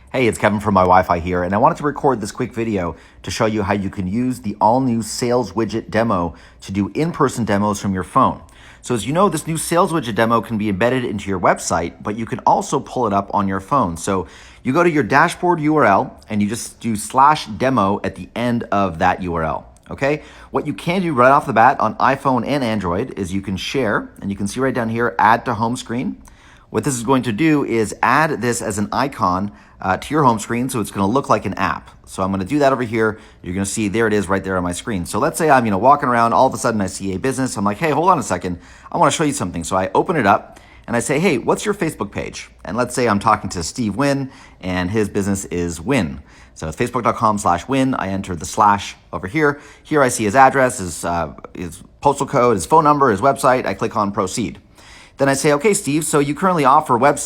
Hey, it's Kevin from My Wi-Fi here, and I wanted to record this quick video to show you how you can use the all-new Sales Widget demo to do in-person demos from your phone. So as you know, this new Sales Widget demo can be embedded into your website, but you can also pull it up on your phone. So you go to your dashboard URL and you just do /demo at the end of that URL. Okay, what you can do right off the bat on iPhone and Android is you can share, and you can see right down here, add to home screen. What this is going to do is add this as an icon to your home screen, so it's going to look like an app. So I'm going to do that over here. You're going to see there it is right there on my screen. So let's say I'm walking around, all of a sudden I see a business. I'm like, hey, hold on a second. I want to show you something. So I open it up and I say, hey, what's your Facebook page? And let's say I'm talking to Steve Wynn and his business is Wynn. So it's facebook.com/Wynn. I enter the slash over here. Here I see his address, his postal code, his phone number, his website. I click on proceed. Then I say, okay, Steve, so you currently offer guest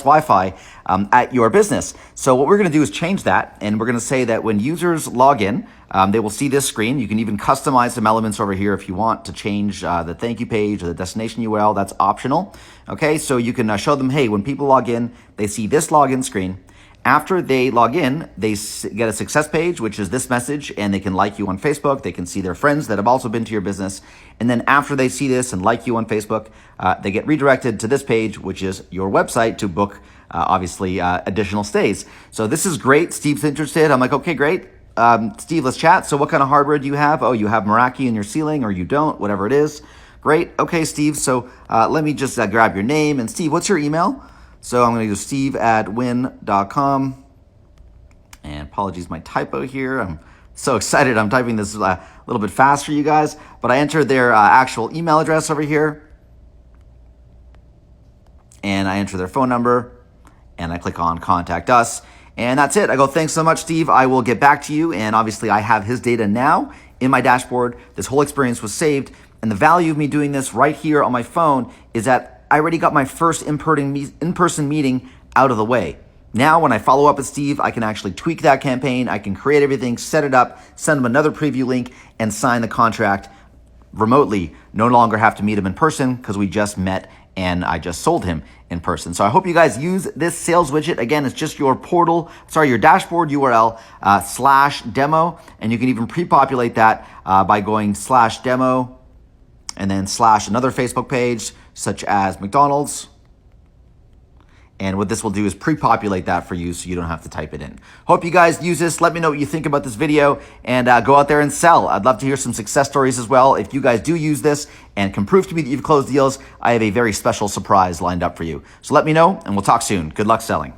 Wi-Fi at your business. So what we're going to do is change that, and we're going to say that when users log in, they will see this screen. You can even customize some elements over here if you want to change the thank you page or the destination URL. That's optional. Okay, so you can show them, hey, when people log in, they see this login screen. After they log in, they get a success page, which is this message, and they can like you on Facebook. They can see their friends that have also been to your business. And then after they see this and like you on Facebook, they get redirected to this page, which is your website to book, additional stays. So this is great. Steve's interested. I'm like, okay, great. Steve, let's chat. So what kind of hardware do you have? Oh, you have Meraki in your ceiling, or you don't, whatever it is. Great. Okay, Steve. So let me just grab your name. And Steve, what's your email? So I'm going to do steve@wynn.com. And apologies, my typo here. I'm so excited. I'm typing this a little bit fast for you guys. But I entered their actual email address over here. And I enter their phone number. And I click on Contact Us. And that's it. I go, thanks so much, Steve. I will get back to you. And obviously, I have his data now in my dashboard. This whole experience was saved. And the value of me doing this right here on my phone is that I already got my first in-person meeting out of the way. Now, when I follow up with Steve, I can actually tweak that campaign. I can create everything, set it up, send him another preview link, and sign the contract remotely. No longer have to meet him in person because we just met and I just sold him in person. So I hope you guys use this sales widget. Again, it's just your your dashboard URL /demo, and you can even pre-populate that by going /demo and then / another Facebook page, such as McDonald's. And what this will do is pre-populate that for you so you don't have to type it in. Hope you guys use this. Let me know what you think about this video, and go out there and sell. I'd love to hear some success stories as well. If you guys do use this and can prove to me that you've closed deals, I have a very special surprise lined up for you. So let me know, and we'll talk soon. Good luck selling.